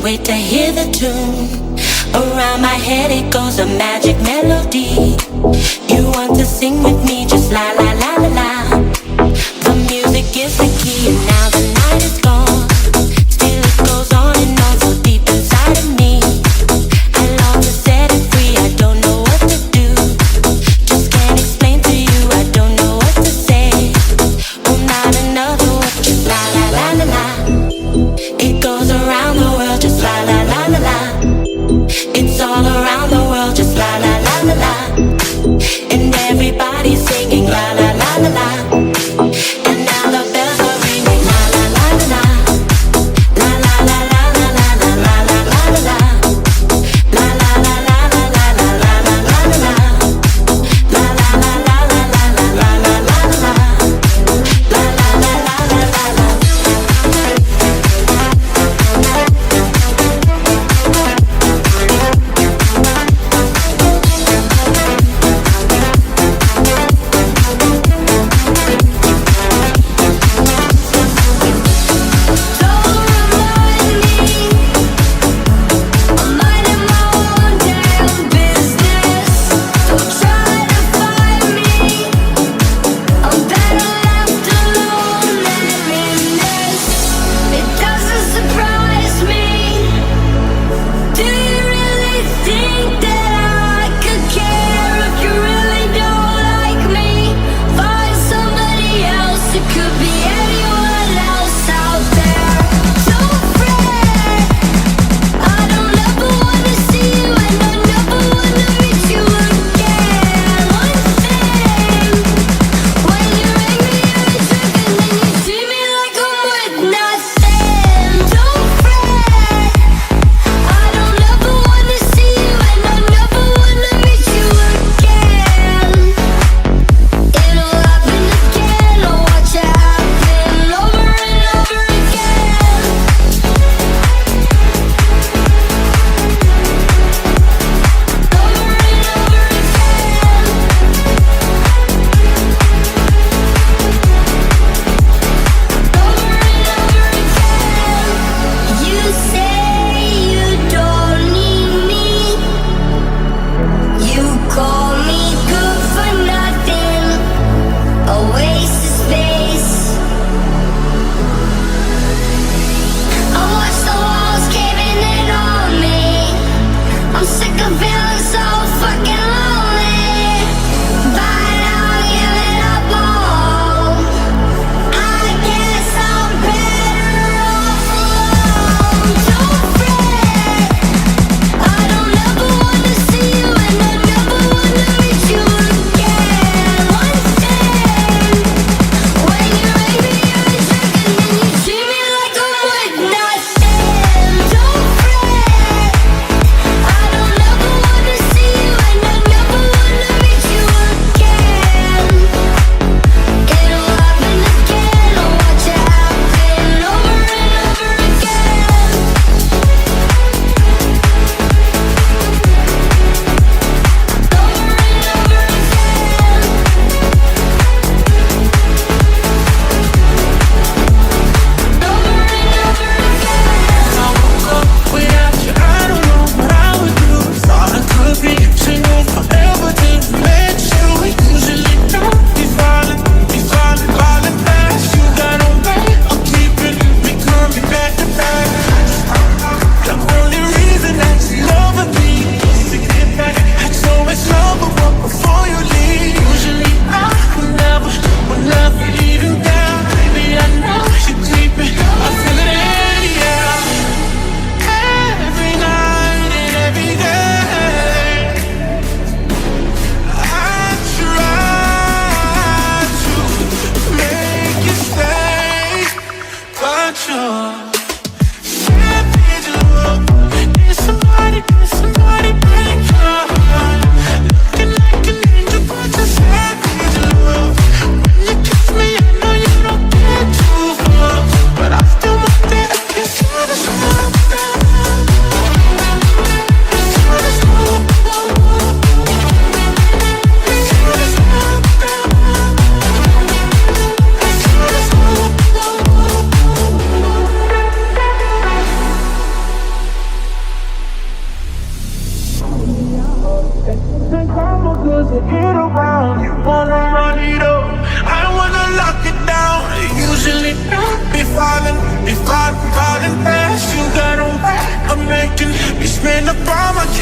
wait to hear the tune. Around my head it goes a magic melody. You want to sing with me, just la la la la la. The music is the key and now the night is gone. Still it goes on and on so deep inside of me. I long to set it free, I don't know what to do. Just can't explain to you, I don't know what to say. Oh, not another word, just la la la la la. It goes around the world, just la la la la la. It's all around the world, just la la la la la. And everybody's singing la la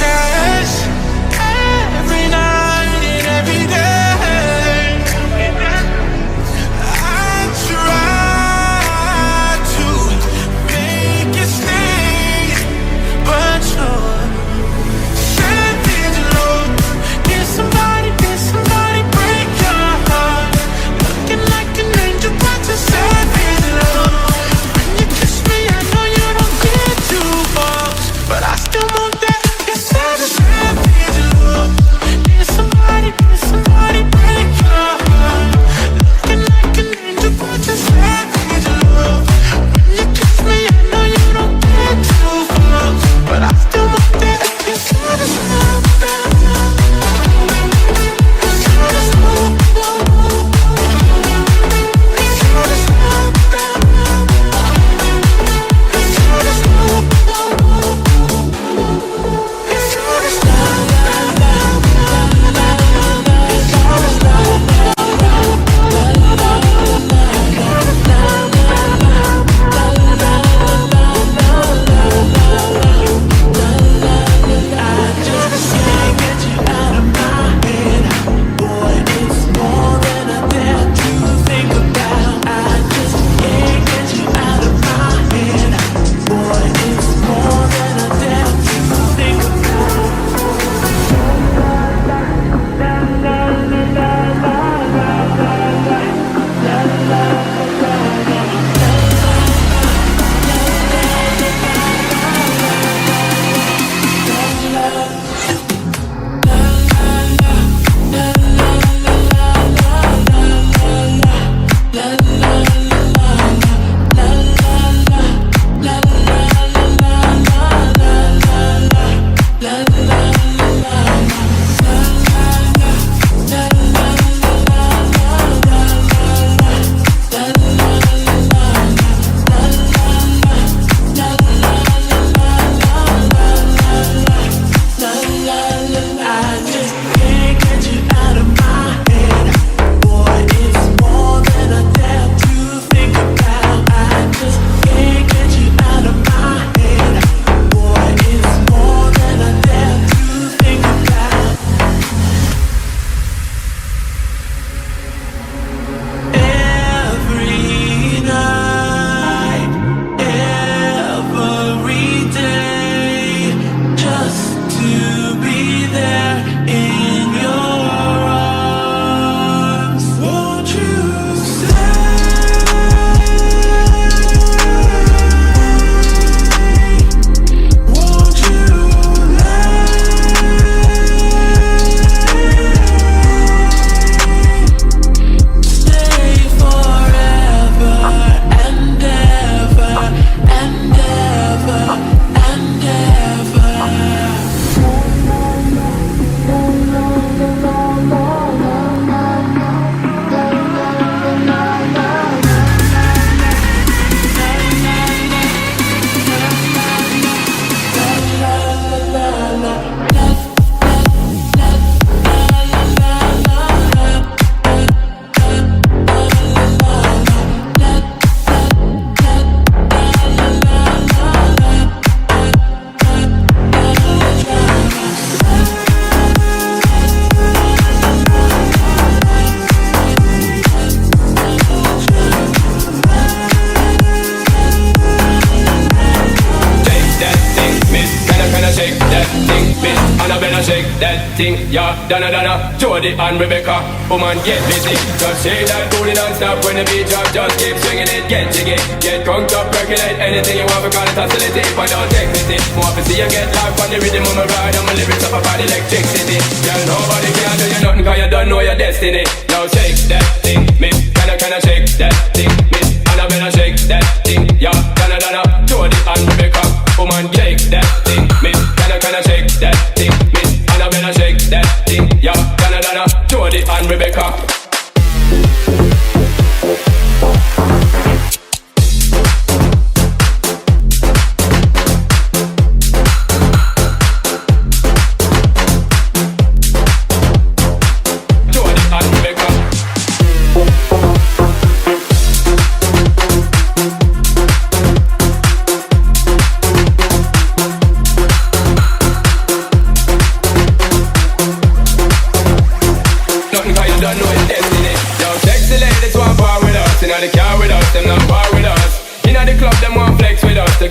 cash every night and every day. I try to make it stay, but you're savage love. Did somebody break your heart? Looking like an angel, but you're savage love. When you kiss me, I know you don't get too much, but I still want that. You're savage love. Did somebody break your heart? Looking like an angel, but you're savage love. When you kiss me, I know you don't get too much, but I still want that. You're savage love. Thing, yeah, Donna, Jody and Rebecca, woman get busy. Just say that booty non-stop when the beat drop. Just keep swinging it, get jiggy, get crunked up, percolate anything you want because it's hostility. But don't take pity, more to see you get life on the rhythm of my ride. And my lyrics up about electricity. Girl, nobody can do you nothing cause you don't know your destiny. Now shake that thing, miss, can I shake that thing, miss, Annabella shake that thing, yeah, Donna, Jody and Rebecca, woman shake that thing, miss, can I shake that thing, miss, Annabella shake that thing, yeah, Donna, Jody and Rebecca.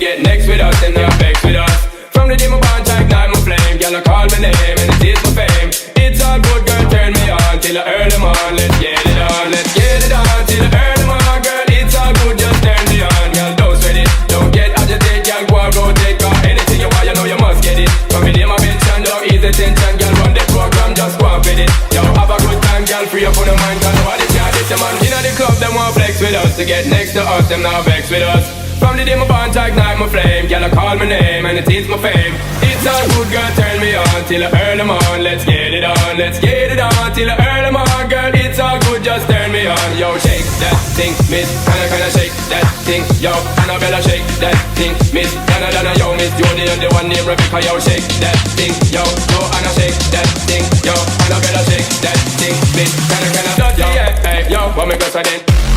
get next with us, then not vex with us. From the day my bond to ignite my flame, girl I call my name and it is my fame. It's all good, girl, turn me on till I earn them on. Let's get it on, let's get it on till I earn them on, girl. It's all good, just turn me on, girl. Don't sweat it, don't get agitated, girl. Go and rotate, cause anything you want, you know you must get it. From the day my mention, don't ease the tension, girl. Run the program, just go and fit it. Yo, have a good time, girl. Free up on the mind, cause nobody can't diss your man. Inna the club, them want flex with us. To get next to us, them now vex with us. From the day my bond to ignite my flame, girl I call my name and it is my fame. It's all good, girl, turn me on till I earn them on. Let's get it on, let's get it on till I earn them on, girl. It's all good, just turn me on. Yo, shake that thing, miss, kinda shake that thing. Yo, Annabella, shake that thing, miss, Donna, yo, miss Jody and the one named Rebecca. Yo, shake that thing, yo, Anna, shake that thing, yo, Annabella, shake that thing, miss, kinda yo, yeah, hey, yo, what make us then?